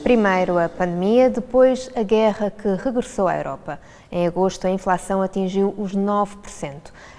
Primeiro a pandemia, depois a guerra que regressou à Europa. Em agosto, a inflação atingiu os 9%.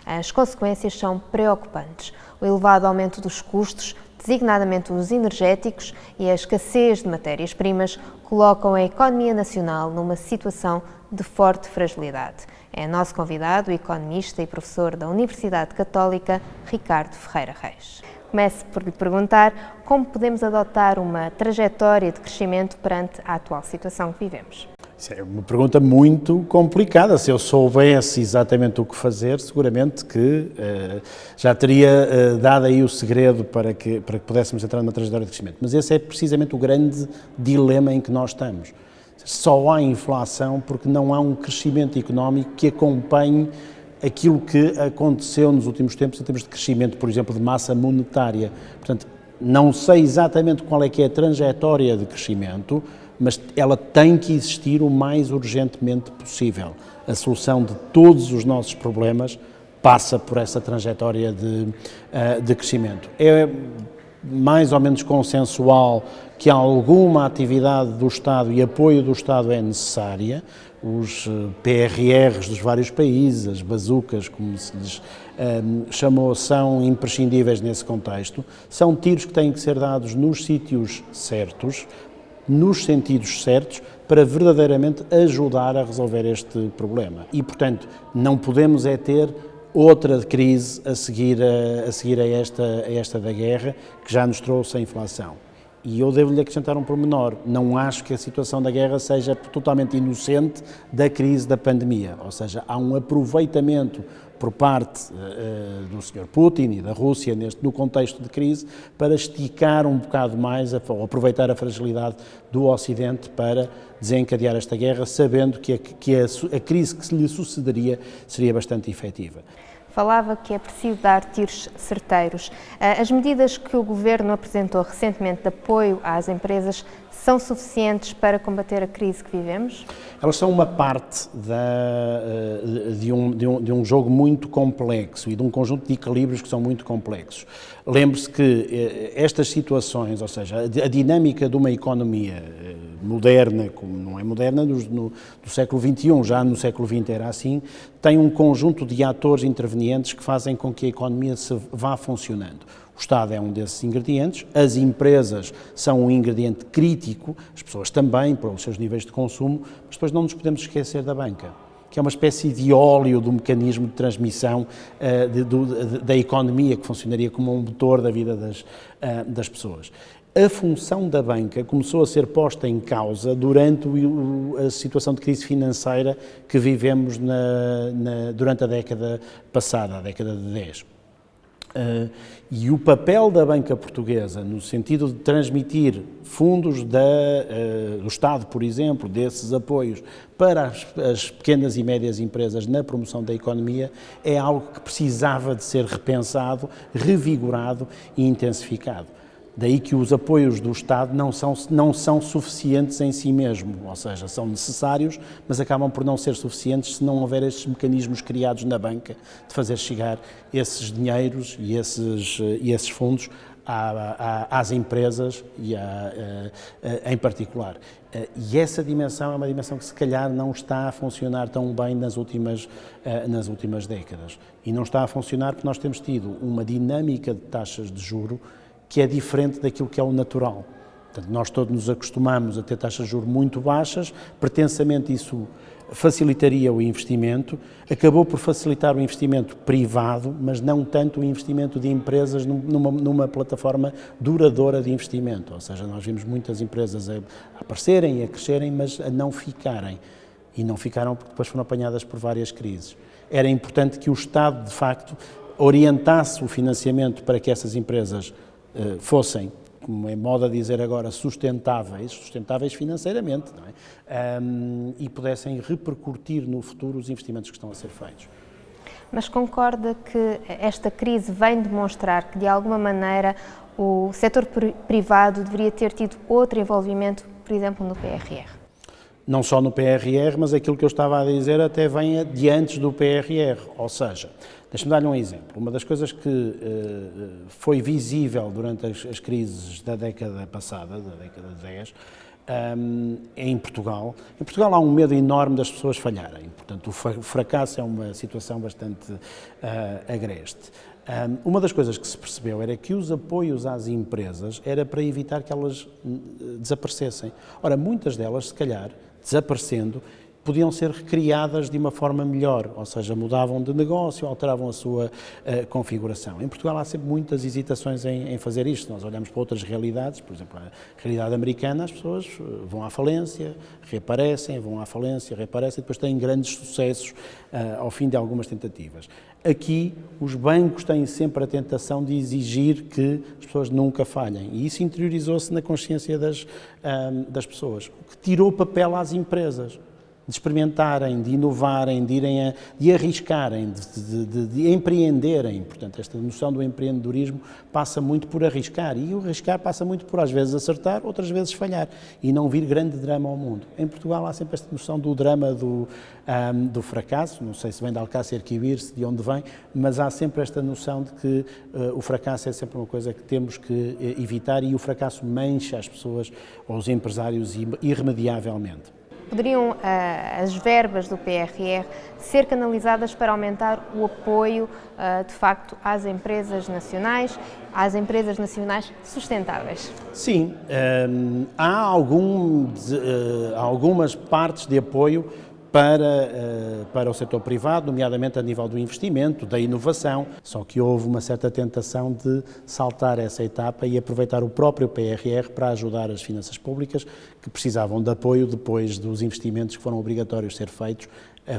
As consequências são preocupantes. O elevado aumento dos custos, designadamente os energéticos, e a escassez de matérias-primas colocam a economia nacional numa situação de forte fragilidade. É nosso convidado, o economista e professor da Universidade Católica, Ricardo Ferreira Reis. Começo por lhe perguntar como podemos adotar uma trajetória de crescimento perante a atual situação que vivemos. Isso é uma pergunta muito complicada. Se eu soubesse exatamente o que fazer, seguramente que já teria dado aí o segredo para que pudéssemos entrar numa trajetória de crescimento. Mas esse é precisamente o grande dilema em que nós estamos. Só há inflação porque não há um crescimento económico que acompanhe aquilo que aconteceu nos últimos tempos em termos de crescimento, por exemplo, de massa monetária. Portanto, não sei exatamente qual é que é a trajetória de crescimento, mas ela tem que existir o mais urgentemente possível. A solução de todos os nossos problemas passa por essa trajetória de crescimento. É mais ou menos consensual que alguma atividade do Estado e apoio do Estado é necessária. Os PRRs dos vários países, as bazucas, como se lhes chamou, são imprescindíveis nesse contexto. São tiros que têm que ser dados nos sítios certos, nos sentidos certos, para verdadeiramente ajudar a resolver este problema. E, portanto, não podemos é ter outra crise a seguir a esta da guerra, que já nos trouxe a inflação. E eu devo-lhe acrescentar um pormenor: não acho que a situação da guerra seja totalmente inocente da crise da pandemia, ou seja, há um aproveitamento por parte do Sr. Putin e da Rússia no contexto de crise para esticar um bocado mais, ou aproveitar a fragilidade do Ocidente para desencadear esta guerra, sabendo que a crise que se lhe sucederia seria bastante efetiva. Falava que é preciso dar tiros certeiros. As medidas que o Governo apresentou recentemente de apoio às empresas são suficientes para combater a crise que vivemos? Elas são uma parte de um jogo muito complexo e de um conjunto de equilíbrios que são muito complexos. Lembre-se que estas situações, ou seja, a dinâmica de uma economia moderna, como não é moderna do século XXI, já no século XX era assim, tem um conjunto de atores intervenientes que fazem com que a economia se vá funcionando. O Estado é um desses ingredientes, as empresas são um ingrediente crítico, as pessoas também, pelos seus níveis de consumo, mas depois não nos podemos esquecer da banca, que é uma espécie de óleo do mecanismo de transmissão da economia, que funcionaria como um motor da vida das pessoas. A função da banca começou a ser posta em causa durante a situação de crise financeira que vivemos durante a década passada, a década de 10. E o papel da banca portuguesa, no sentido de transmitir fundos do Estado, por exemplo, desses apoios para as pequenas e médias empresas na promoção da economia, é algo que precisava de ser repensado, revigorado e intensificado. Daí que os apoios do Estado não são suficientes em si mesmo, ou seja, são necessários, mas acabam por não ser suficientes se não houver estes mecanismos criados na banca de fazer chegar esses dinheiros e esses fundos às empresas e em particular. E essa dimensão é uma dimensão que se calhar não está a funcionar tão bem nas últimas décadas. E não está a funcionar porque nós temos tido uma dinâmica de taxas de juro que é diferente daquilo que é o natural. Portanto, nós todos nos acostumamos a ter taxas de juros muito baixas, pretensamente isso facilitaria o investimento, acabou por facilitar o investimento privado, mas não tanto o investimento de empresas numa plataforma duradoura de investimento. Ou seja, nós vimos muitas empresas a aparecerem e a crescerem, mas a não ficarem. E não ficaram porque depois foram apanhadas por várias crises. Era importante que o Estado, de facto, orientasse o financiamento para que essas empresas fossem, como é moda dizer agora, sustentáveis financeiramente, não é? E pudessem repercutir no futuro os investimentos que estão a ser feitos. Mas concorda que esta crise vem demonstrar que, de alguma maneira, o setor privado deveria ter tido outro envolvimento, por exemplo, no PRR? Não só no PRR, mas aquilo que eu estava a dizer até vem de antes do PRR, ou seja, deixe-me dar-lhe um exemplo. Uma das coisas que foi visível durante as crises da década passada, da década de 10, em Portugal. Em Portugal há um medo enorme das pessoas falharem, portanto o fracasso é uma situação bastante agreste. Uma das coisas que se percebeu era que os apoios às empresas era para evitar que elas desaparecessem. Ora, muitas delas, se calhar, desaparecendo, podiam ser recriadas de uma forma melhor, ou seja, mudavam de negócio, alteravam a sua configuração. Em Portugal há sempre muitas hesitações em fazer isto. Nós olhamos para outras realidades, por exemplo, a realidade americana, as pessoas vão à falência, reaparecem, vão à falência, reaparecem e depois têm grandes sucessos ao fim de algumas tentativas. Aqui, os bancos têm sempre a tentação de exigir que as pessoas nunca falhem e isso interiorizou-se na consciência das pessoas, o que tirou papel às empresas. De experimentarem, de inovarem, de arriscarem, de empreenderem. Portanto, esta noção do empreendedorismo passa muito por arriscar. E o arriscar passa muito por, às vezes, acertar, outras vezes falhar. E não vir grande drama ao mundo. Em Portugal há sempre esta noção do drama do fracasso. Não sei se vem de Alcácer Quibir, de onde vem, mas há sempre esta noção de que o fracasso é sempre uma coisa que temos que evitar e o fracasso mancha as pessoas ou os empresários irremediavelmente. Poderiam as verbas do PRR ser canalizadas para aumentar o apoio, de facto, às empresas nacionais sustentáveis? Sim, há algumas partes de apoio para o setor privado, nomeadamente a nível do investimento, da inovação, só que houve uma certa tentação de saltar essa etapa e aproveitar o próprio PRR para ajudar as finanças públicas que precisavam de apoio depois dos investimentos que foram obrigatórios ser feitos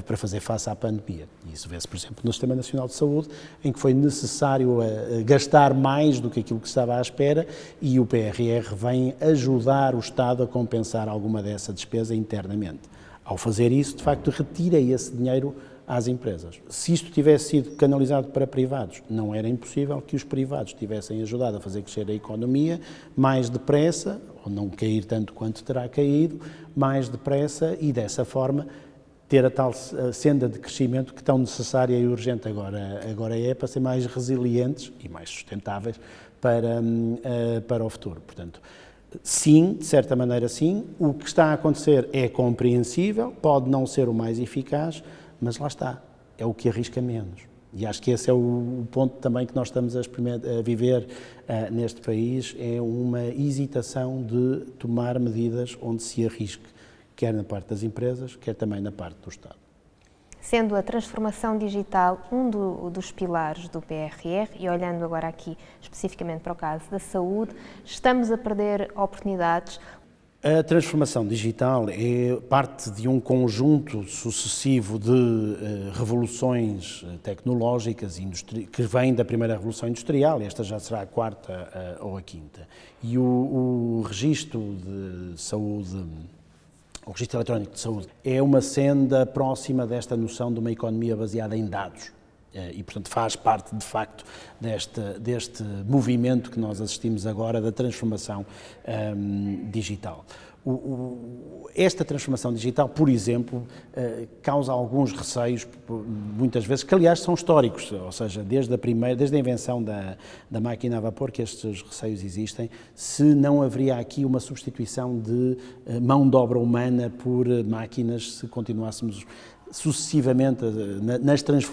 para fazer face à pandemia. Isso vê-se, por exemplo, no Sistema Nacional de Saúde, em que foi necessário gastar mais do que aquilo que estava à espera e o PRR vem ajudar o Estado a compensar alguma dessa despesa internamente. Ao fazer isso, de facto, retira esse dinheiro às empresas. Se isto tivesse sido canalizado para privados, não era impossível que os privados tivessem ajudado a fazer crescer a economia mais depressa, ou não cair tanto quanto terá caído, mais depressa e, dessa forma, ter a tal senda de crescimento que tão necessária e urgente agora é para ser mais resilientes e mais sustentáveis para o futuro. Portanto, sim, de certa maneira sim, o que está a acontecer é compreensível, pode não ser o mais eficaz, mas lá está, é o que arrisca menos. E acho que esse é o ponto também que nós estamos a viver neste país, é uma hesitação de tomar medidas onde se arrisque, quer na parte das empresas, quer também na parte do Estado. Sendo a transformação digital um dos pilares do PRR, e olhando agora aqui especificamente para o caso da saúde, estamos a perder oportunidades? A transformação digital é parte de um conjunto sucessivo de revoluções tecnológicas que vem da primeira revolução industrial, esta já será a quarta ou a quinta. E o registro de saúde, o registro eletrónico de saúde, é uma senda próxima desta noção de uma economia baseada em dados e, portanto, faz parte, de facto, deste movimento que nós assistimos agora da transformação digital. Esta transformação digital, por exemplo, causa alguns receios, muitas vezes, que aliás são históricos, ou seja, desde a invenção da máquina a vapor que estes receios existem, se não haveria aqui uma substituição de mão de obra humana por máquinas, se continuássemos sucessivamente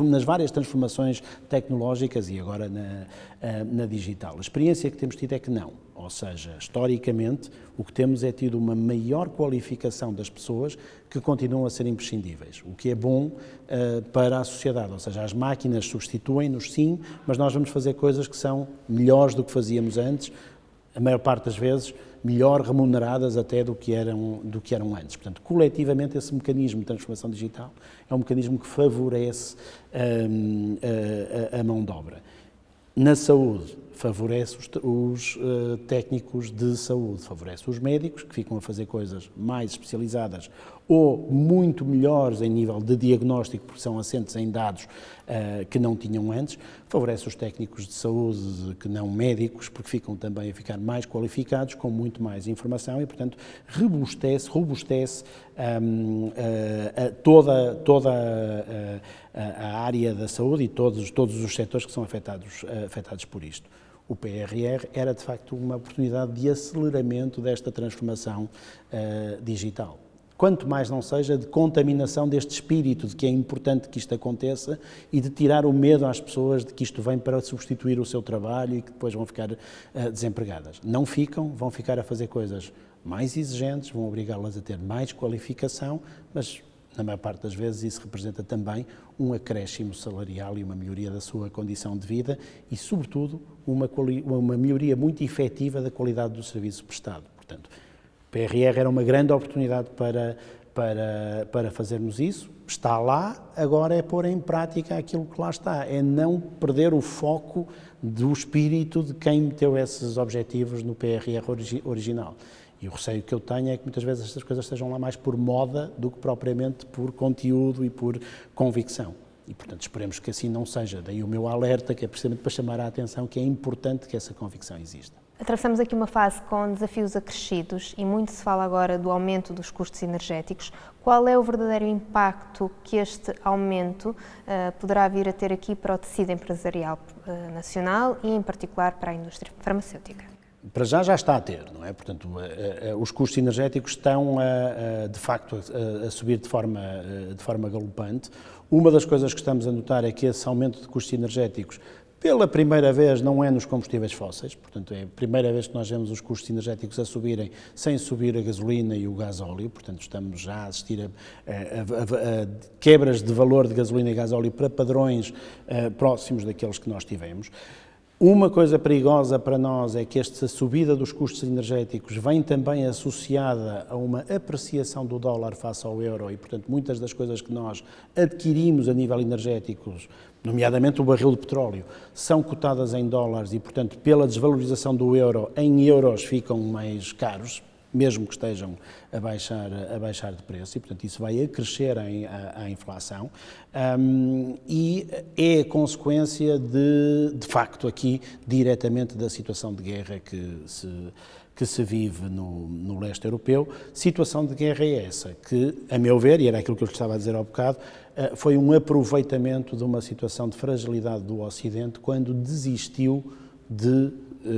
nas várias transformações tecnológicas e agora na digital. A experiência que temos tido é que não, ou seja, historicamente o que temos é tido uma maior qualificação das pessoas que continuam a ser imprescindíveis, o que é bom para a sociedade, ou seja, as máquinas substituem-nos sim, mas nós vamos fazer coisas que são melhores do que fazíamos antes, a maior parte das vezes melhor remuneradas até do que eram antes. Portanto, coletivamente, esse mecanismo de transformação digital é um mecanismo que favorece a mão de obra. Na saúde, favorece os técnicos de saúde, favorece os médicos, que ficam a fazer coisas mais especializadas ou muito melhores em nível de diagnóstico, porque são assentes em dados que não tinham antes, favorece os técnicos de saúde que não médicos, porque ficam também a ficar mais qualificados, com muito mais informação e, portanto, robustece toda a área da saúde e todos os setores que são afetados por isto. O PRR era, de facto, uma oportunidade de aceleramento desta transformação digital. Quanto mais não seja de contaminação deste espírito de que é importante que isto aconteça e de tirar o medo às pessoas de que isto vem para substituir o seu trabalho e que depois vão ficar desempregadas. Não ficam, vão ficar a fazer coisas mais exigentes, vão obrigá-las a ter mais qualificação, mas na maior parte das vezes isso representa também um acréscimo salarial e uma melhoria da sua condição de vida e, sobretudo, uma melhoria muito efetiva da qualidade do serviço prestado. Portanto, o PRR era uma grande oportunidade para fazermos isso, está lá, agora é pôr em prática aquilo que lá está, é não perder o foco do espírito de quem meteu esses objetivos no PRR original. E o receio que eu tenho é que muitas vezes estas coisas estejam lá mais por moda do que propriamente por conteúdo e por convicção. E, portanto, esperemos que assim não seja. Daí o meu alerta, que é precisamente para chamar a atenção que é importante que essa convicção exista. Atravessamos aqui uma fase com desafios acrescidos e muito se fala agora do aumento dos custos energéticos. Qual é o verdadeiro impacto que este aumento poderá vir a ter aqui para o tecido empresarial nacional e, em particular, para a indústria farmacêutica? Para já está a ter, não é? Portanto, os custos energéticos estão, de facto, a subir de forma galopante. Uma das coisas que estamos a notar é que esse aumento de custos energéticos, pela primeira vez, não é nos combustíveis fósseis, portanto, é a primeira vez que nós vemos os custos energéticos a subirem sem subir a gasolina e o gasóleo, portanto, estamos já a assistir a quebras de valor de gasolina e gasóleo para padrões próximos daqueles que nós tivemos. Uma coisa perigosa para nós é que esta subida dos custos energéticos vem também associada a uma apreciação do dólar face ao euro e, portanto, muitas das coisas que nós adquirimos a nível energético, nomeadamente o barril de petróleo, são cotadas em dólares e, portanto, pela desvalorização do euro, em euros ficam mais caros, mesmo que estejam a baixar de preço, e, portanto, isso vai acrescer a inflação, e é consequência de facto, aqui, diretamente da situação de guerra que se vive no leste europeu. Situação de guerra é essa, que, a meu ver, e era aquilo que eu estava a dizer há bocado, foi um aproveitamento de uma situação de fragilidade do Ocidente quando desistiu de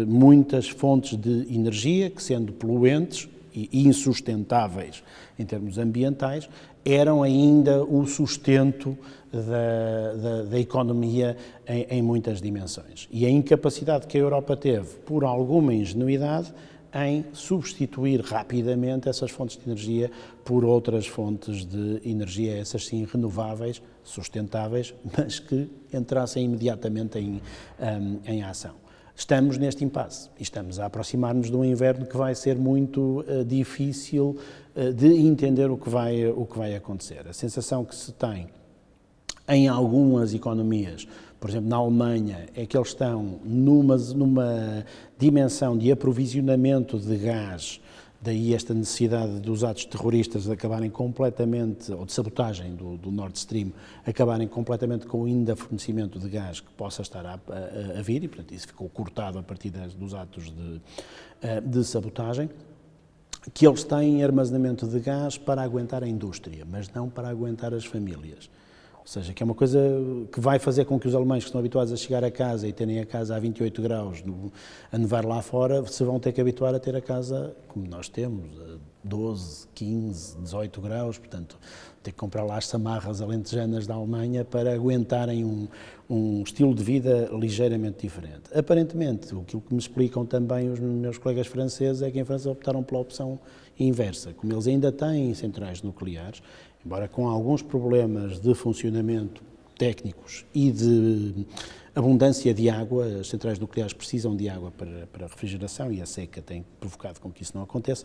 muitas fontes de energia que, sendo poluentes e insustentáveis em termos ambientais, eram ainda o sustento da economia em muitas dimensões. E a incapacidade que a Europa teve, por alguma ingenuidade, em substituir rapidamente essas fontes de energia por outras fontes de energia, essas sim renováveis, sustentáveis, mas que entrassem imediatamente em ação. Estamos neste impasse e estamos a aproximar-nos de um inverno que vai ser muito difícil de entender o que vai acontecer. A sensação que se tem em algumas economias, por exemplo, na Alemanha, é que eles estão numa dimensão de aprovisionamento de gás, daí esta necessidade dos atos terroristas de acabarem completamente, ou de sabotagem do Nord Stream, acabarem completamente com o ainda fornecimento de gás que possa estar a vir, e portanto isso ficou cortado a partir dos atos de sabotagem, que eles têm armazenamento de gás para aguentar a indústria, mas não para aguentar as famílias. Ou seja, que é uma coisa que vai fazer com que os alemães que estão habituados a chegar a casa e terem a casa a 28 graus, a nevar lá fora, se vão ter que habituar a ter a casa, como nós temos, a 12, 15, 18 graus, portanto, ter que comprar lá as samarras alentejanas da Alemanha para aguentarem um estilo de vida ligeiramente diferente. Aparentemente, aquilo que me explicam também os meus colegas franceses é que em França optaram pela opção inversa. Como eles ainda têm centrais nucleares, embora com alguns problemas de funcionamento técnicos e de abundância de água, as centrais nucleares precisam de água para refrigeração e a seca tem provocado com que isso não aconteça.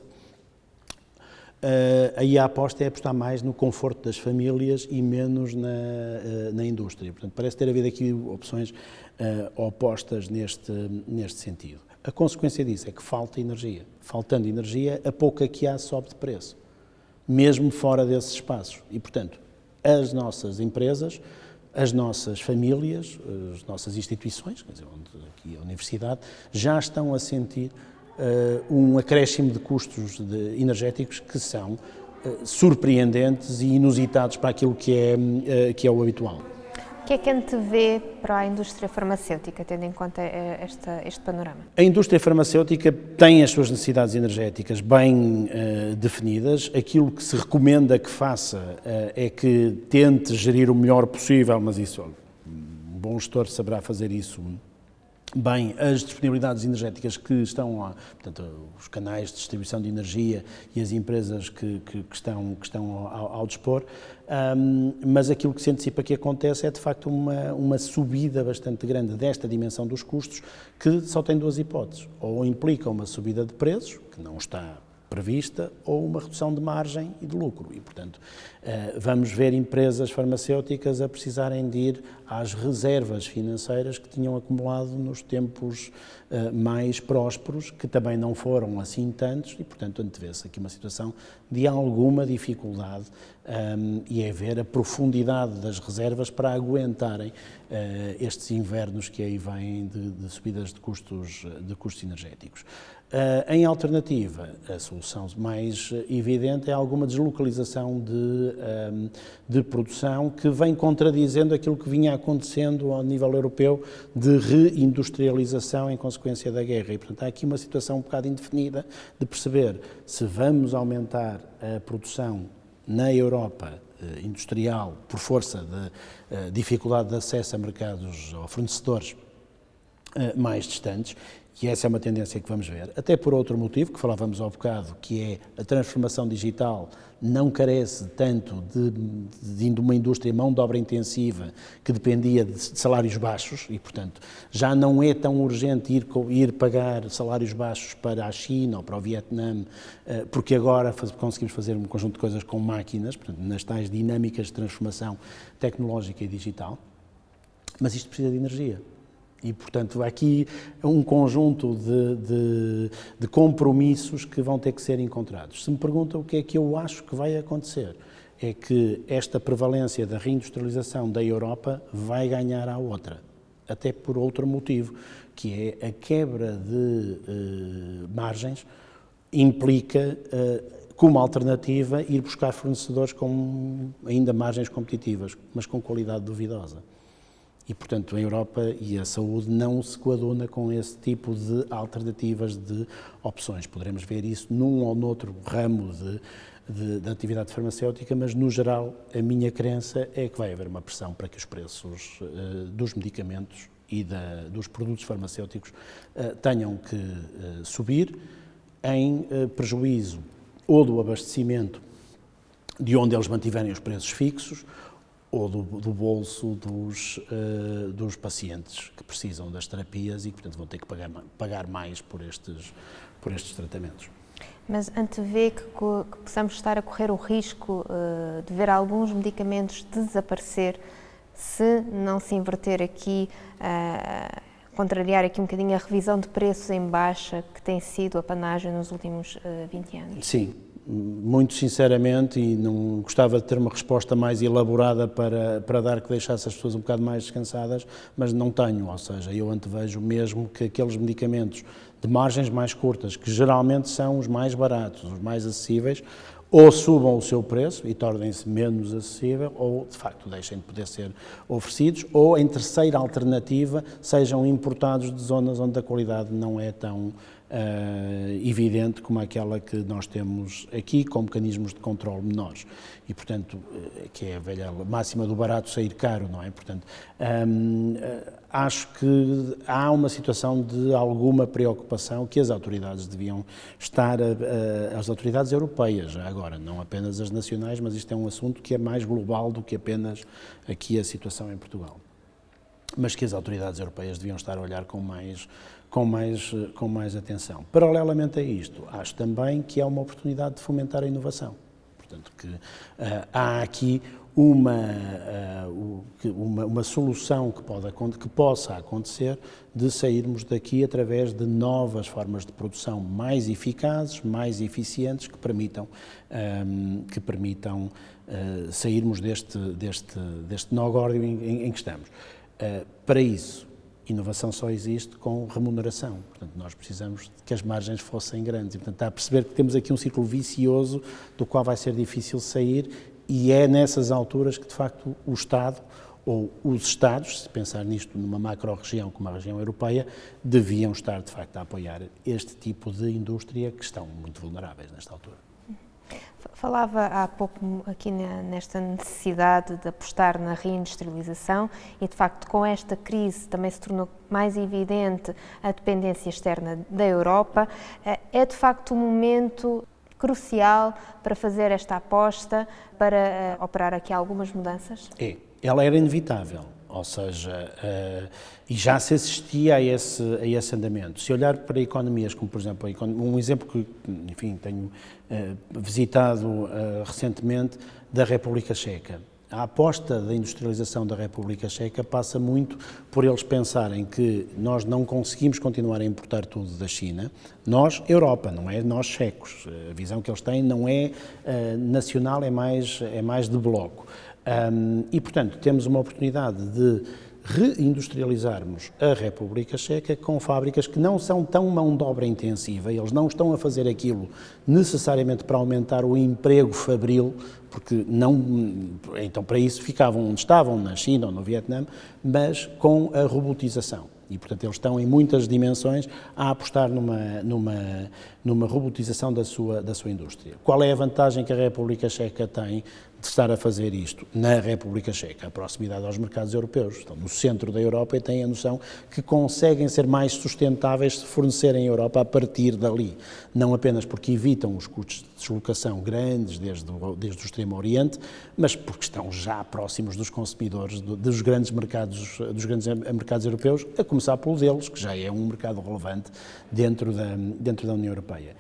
Aí a aposta é apostar mais no conforto das famílias e menos na indústria. Portanto, parece ter havido aqui opções opostas neste sentido. A consequência disso é que falta energia. Faltando energia, a pouca que há sobe de preço, mesmo fora desses espaços. E, portanto, as nossas empresas, as nossas famílias, as nossas instituições, quer dizer, aqui a universidade, já estão a sentir um acréscimo de custos energéticos que são surpreendentes e inusitados para aquilo que é o habitual. que é que antevê para a indústria farmacêutica, tendo em conta este panorama? A indústria farmacêutica tem as suas necessidades energéticas bem definidas. Aquilo que se recomenda que faça é que tente gerir o melhor possível, mas isso, um bom gestor saberá fazer isso bem, as disponibilidades energéticas que estão lá, portanto, os canais de distribuição de energia e as empresas que estão ao dispor, mas aquilo que se antecipa que acontece é, de facto, uma subida bastante grande desta dimensão dos custos, que só tem duas hipóteses: ou implica uma subida de preços, que não está prevista, ou uma redução de margem e de lucro. E, portanto, vamos ver empresas farmacêuticas a precisarem de ir às reservas financeiras que tinham acumulado nos tempos mais prósperos, que também não foram assim tantos, e, portanto, antevê-se aqui uma situação de alguma dificuldade, e é ver a profundidade das reservas para aguentarem estes invernos que aí vêm de subidas de custos energéticos. Em alternativa, a solução mais evidente é alguma deslocalização de produção, que vem contradizendo aquilo que vinha acontecendo ao nível europeu de reindustrialização em consequência da guerra. E, portanto, há aqui uma situação um bocado indefinida de perceber se vamos aumentar a produção na Europa industrial por força de dificuldade de acesso a mercados ou fornecedores mais distantes. E essa é uma tendência que vamos ver, até por outro motivo, que falávamos há bocado, que é a transformação digital não carece tanto de uma indústria mão de obra intensiva que dependia de salários baixos e, portanto, já não é tão urgente ir pagar salários baixos para a China ou para o Vietnã, porque agora conseguimos fazer um conjunto de coisas com máquinas, portanto, nas tais dinâmicas de transformação tecnológica e digital, mas isto precisa de energia. E, portanto, há aqui um conjunto de compromissos que vão ter que ser encontrados. Se me perguntam o que é que eu acho que vai acontecer, é que esta prevalência da reindustrialização da Europa vai ganhar à outra, até por outro motivo, que é a quebra de margens implica, como alternativa, ir buscar fornecedores com ainda margens competitivas, mas com qualidade duvidosa. E, portanto, a Europa e a saúde não se coaduna com esse tipo de alternativas de opções. Poderemos ver isso num ou noutro ramo de atividade farmacêutica, mas, no geral, a minha crença é que vai haver uma pressão para que os preços dos medicamentos e dos produtos farmacêuticos tenham que subir em prejuízo ou do abastecimento de onde eles mantiverem os preços fixos, ou do bolso dos pacientes que precisam das terapias e, portanto, vão ter que pagar mais por estes tratamentos. Mas antevê que possamos estar a correr o risco de ver alguns medicamentos desaparecer se não se inverter aqui, contrariar aqui um bocadinho a revisão de preços em baixa que tem sido a panagem nos últimos 20 anos? Sim. Muito sinceramente, e não gostava de ter uma resposta mais elaborada para dar que deixasse as pessoas um bocado mais descansadas, mas não tenho, ou seja, eu antevejo mesmo que aqueles medicamentos de margens mais curtas, que geralmente são os mais baratos, os mais acessíveis, ou subam o seu preço e tornem-se menos acessível, ou de facto deixem de poder ser oferecidos, ou em terceira alternativa sejam importados de zonas onde a qualidade não é tão evidente como aquela que nós temos aqui, com mecanismos de controle menores. E, portanto, que é a velha máxima do barato sair caro, não é? Portanto, acho que há uma situação de alguma preocupação que as autoridades deviam estar, as autoridades europeias, já agora, não apenas as nacionais, mas isto é um assunto que é mais global do que apenas aqui a situação em Portugal. Mas que as autoridades europeias deviam estar a olhar com mais atenção. Paralelamente a isto, acho também que é uma oportunidade de fomentar a inovação. Portanto, que há aqui uma solução que possa acontecer de sairmos daqui através de novas formas de produção mais eficazes, mais eficientes, que permitam sairmos deste nó górdio em que estamos. Para isso, inovação só existe com remuneração. Portanto, nós precisamos de que as margens fossem grandes. E, portanto, está a perceber que temos aqui um ciclo vicioso do qual vai ser difícil sair, e é nessas alturas que, de facto, o Estado ou os Estados, se pensar nisto numa macro-região como a região europeia, deviam estar, de facto, a apoiar este tipo de indústria que estão muito vulneráveis nesta altura. Falava há pouco aqui nesta necessidade de apostar na reindustrialização e, de facto, com esta crise também se tornou mais evidente a dependência externa da Europa. É, de facto, um momento crucial para fazer esta aposta, para operar aqui algumas mudanças? Ela era inevitável, ou seja, e já se assistia a esse andamento. Se olhar para economias como, por exemplo, um exemplo que, enfim, tenho visitado recentemente, da República Checa. A aposta da industrialização da República Checa passa muito por eles pensarem que nós não conseguimos continuar a importar tudo da China, nós, Europa, não é nós checos. A visão que eles têm não é nacional, é mais de bloco. E, portanto, temos uma oportunidade de reindustrializarmos a República Checa com fábricas que não são tão mão de obra intensiva, eles não estão a fazer aquilo necessariamente para aumentar o emprego fabril, porque então para isso ficavam onde estavam, na China ou no Vietnã, mas com a robotização. E, portanto, eles estão em muitas dimensões a apostar numa robotização da sua indústria. Qual é a vantagem que a República Checa tem de estar a fazer isto na República Checa? A proximidade aos mercados europeus. Estão no centro da Europa e têm a noção que conseguem ser mais sustentáveis se fornecerem à Europa a partir dali. Não apenas porque evitam os custos de deslocação grandes desde o Extremo Oriente, mas porque estão já próximos dos consumidores dos grandes mercados europeus, a começar pelo deles, que já é um mercado relevante dentro da União Europeia.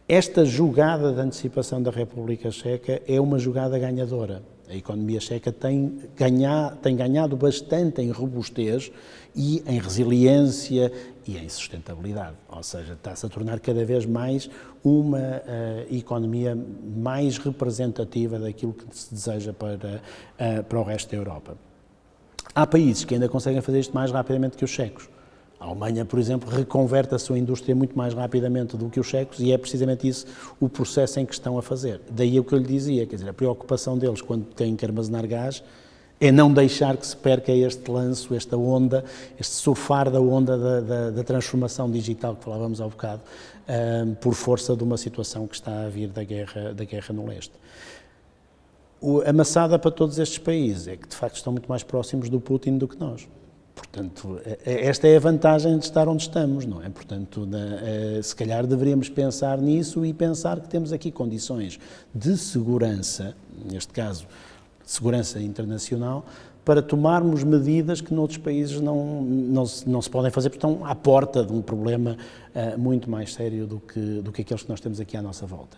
Esta jogada de antecipação da República Checa é uma jogada ganhadora. A economia checa tem ganhado bastante em robustez e em resiliência e em sustentabilidade, ou seja, está-se a tornar cada vez mais uma economia mais representativa daquilo que se deseja para o resto da Europa. Há países que ainda conseguem fazer isto mais rapidamente que os checos. A Alemanha, por exemplo, reconverte a sua indústria muito mais rapidamente do que os checos e é precisamente isso o processo em que estão a fazer. Daí o que eu lhe dizia, quer dizer, a preocupação deles quando têm que armazenar gás é não deixar que se perca este lanço, esta onda, este surfar da onda da transformação digital que falávamos há bocado, por força de uma situação que está a vir da guerra no leste. A maçada para todos estes países é que, de facto, estão muito mais próximos do Putin do que nós. Portanto, esta é a vantagem de estar onde estamos, não é? Portanto, se calhar deveríamos pensar nisso e pensar que temos aqui condições de segurança, neste caso, segurança internacional, para tomarmos medidas que noutros países não se podem fazer, porque estão à porta de um problema muito mais sério do que aqueles que nós temos aqui à nossa volta.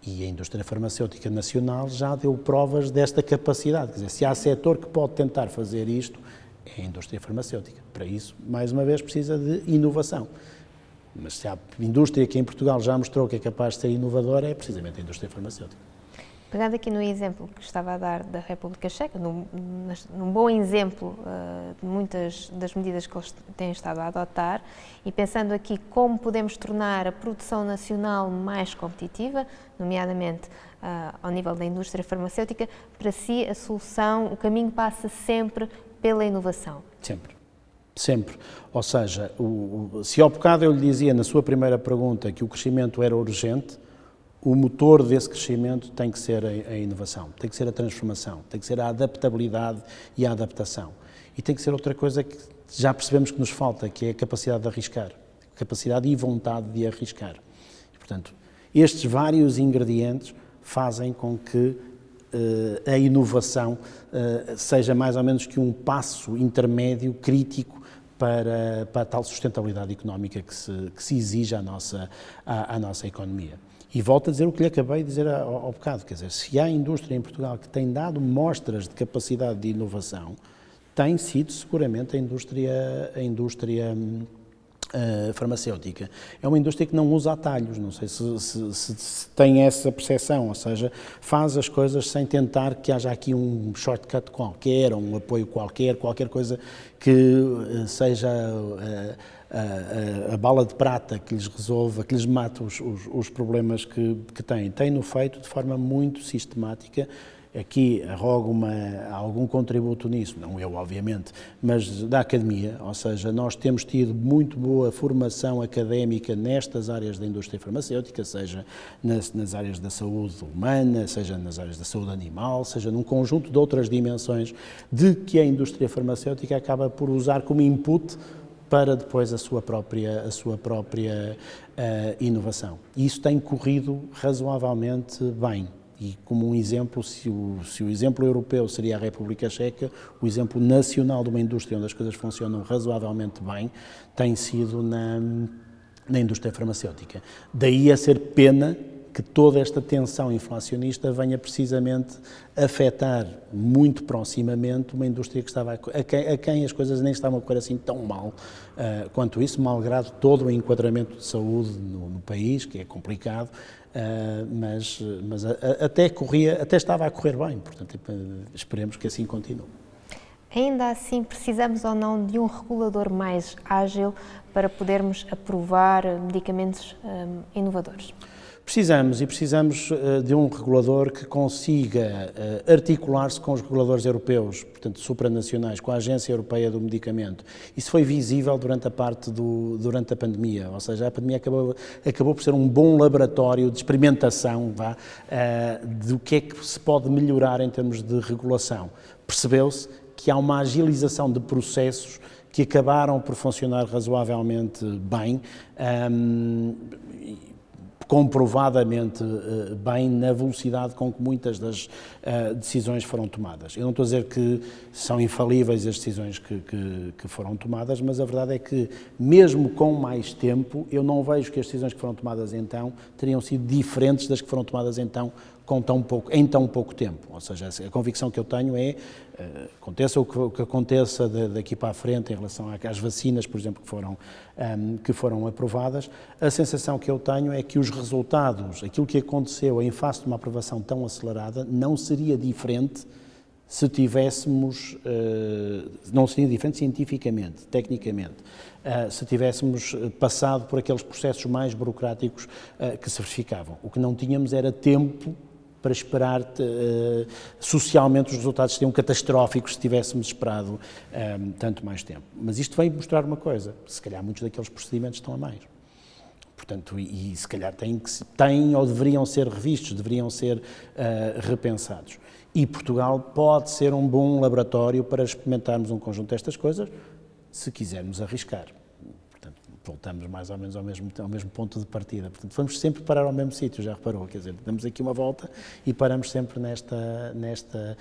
E a indústria farmacêutica nacional já deu provas desta capacidade. Quer dizer, se há setor que pode tentar fazer isto, é a indústria farmacêutica. Para isso, mais uma vez, precisa de inovação. Mas se há indústria que em Portugal já mostrou que é capaz de ser inovadora, é precisamente a indústria farmacêutica. Pegando aqui no exemplo que estava a dar da República Checa, num bom exemplo de muitas das medidas que eles têm estado a adotar, e pensando aqui como podemos tornar a produção nacional mais competitiva, nomeadamente ao nível da indústria farmacêutica, para si a solução, o caminho passa sempre pela inovação? Sempre. Ou seja, se ao bocado eu lhe dizia na sua primeira pergunta que o crescimento era urgente, o motor desse crescimento tem que ser a inovação, tem que ser a transformação, tem que ser a adaptabilidade e a adaptação. E tem que ser outra coisa que já percebemos que nos falta, que é a capacidade de arriscar, capacidade e vontade de arriscar. E, portanto, estes vários ingredientes fazem com que a inovação seja mais ou menos que um passo intermédio crítico para a tal sustentabilidade económica que se exige à nossa economia. E volto a dizer o que lhe acabei de dizer ao bocado, quer dizer, se há indústria em Portugal que tem dado mostras de capacidade de inovação, tem sido seguramente a indústria farmacêutica. É uma indústria que não usa atalhos, não sei se tem essa percepção, ou seja, faz as coisas sem tentar que haja aqui um shortcut qualquer, ou um apoio qualquer coisa que seja a bala de prata que lhes resolva, que lhes mate os problemas que têm. Tem-no feito de forma muito sistemática. Aqui arrogo algum contributo nisso, não eu, obviamente, mas da academia, ou seja, nós temos tido muito boa formação académica nestas áreas da indústria farmacêutica, seja nas áreas da saúde humana, seja nas áreas da saúde animal, seja num conjunto de outras dimensões de que a indústria farmacêutica acaba por usar como input para depois a sua própria inovação. E isso tem corrido razoavelmente bem. E como um exemplo, se o exemplo europeu seria a República Checa, o exemplo nacional de uma indústria onde as coisas funcionam razoavelmente bem tem sido na indústria farmacêutica. Daí a ser pena que toda esta tensão inflacionista venha precisamente afetar muito proximamente uma indústria que estava a quem as coisas nem estavam a correr assim tão mal quanto isso, malgrado todo o enquadramento de saúde no país, que é complicado, mas até estava a correr bem, portanto esperemos que assim continue. Ainda assim, precisamos ou não de um regulador mais ágil para podermos aprovar medicamentos inovadores? Precisamos de um regulador que consiga articular-se com os reguladores europeus, portanto supranacionais, com a Agência Europeia do Medicamento. Isso foi visível durante a pandemia, ou seja, a pandemia acabou por ser um bom laboratório de experimentação do que é que se pode melhorar em termos de regulação. Percebeu-se que há uma agilização de processos que acabaram por funcionar razoavelmente bem, comprovadamente bem na velocidade com que muitas das decisões foram tomadas. Eu não estou a dizer que são infalíveis as decisões que foram tomadas, mas a verdade é que, mesmo com mais tempo, eu não vejo que as decisões que foram tomadas então teriam sido diferentes das que foram tomadas então em tão pouco tempo. Ou seja, a convicção que eu tenho é, aconteça o que aconteça daqui para a frente em relação às vacinas, por exemplo, que foram aprovadas, a sensação que eu tenho é que os resultados, aquilo que aconteceu em face de uma aprovação tão acelerada, não seria diferente se tivéssemos, não seria diferente cientificamente, tecnicamente, se tivéssemos passado por aqueles processos mais burocráticos que se verificavam. O que não tínhamos era tempo para esperar socialmente os resultados seriam catastróficos se tivéssemos esperado tanto mais tempo. Mas isto vem mostrar uma coisa, se calhar muitos daqueles procedimentos estão a mais. Portanto, e se calhar têm ou deveriam ser revistos, deveriam ser repensados. E Portugal pode ser um bom laboratório para experimentarmos um conjunto destas coisas, se quisermos arriscar. Voltamos mais ou menos ao mesmo ponto de partida. Portanto, vamos sempre parar ao mesmo sítio, já reparou? Quer dizer, damos aqui uma volta e paramos sempre nesta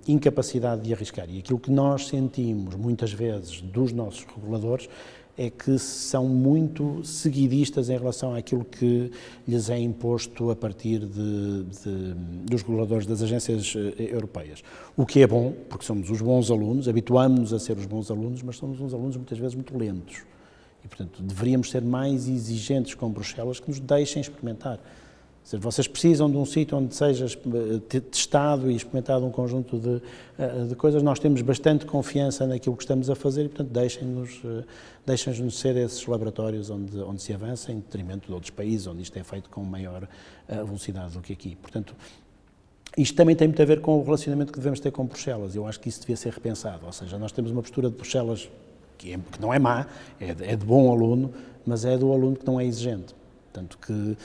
incapacidade de arriscar. E aquilo que nós sentimos, muitas vezes, dos nossos reguladores, é que são muito seguidistas em relação àquilo que lhes é imposto a partir dos reguladores das agências europeias. O que é bom, porque somos os bons alunos, habituamos-nos a ser os bons alunos, mas somos uns alunos muitas vezes muito lentos. E, portanto, deveríamos ser mais exigentes com Bruxelas, que nos deixem experimentar. Ou seja, vocês precisam de um sítio onde seja testado e experimentado um conjunto de coisas. Nós temos bastante confiança naquilo que estamos a fazer e, portanto, deixem-nos ser esses laboratórios onde se avança, em detrimento de outros países, onde isto é feito com maior velocidade do que aqui. Portanto, isto também tem muito a ver com o relacionamento que devemos ter com Bruxelas. Eu acho que isso devia ser repensado. Ou seja, nós temos uma postura de Bruxelas que não é má, é de bom aluno, mas é do aluno que não é exigente. Portanto, que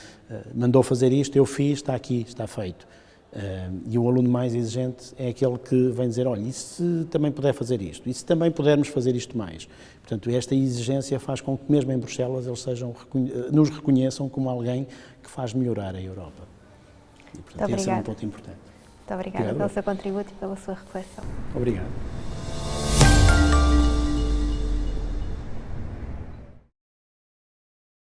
mandou fazer isto, eu fiz, está aqui, está feito. E o aluno mais exigente é aquele que vem dizer, olha, e se também puder fazer isto? E se também pudermos fazer isto mais? Portanto, esta exigência faz com que, mesmo em Bruxelas, eles nos reconheçam como alguém que faz melhorar a Europa. E, portanto, esse é um ponto importante. Muito obrigada pelo seu contributo e pela sua reflexão. Obrigado.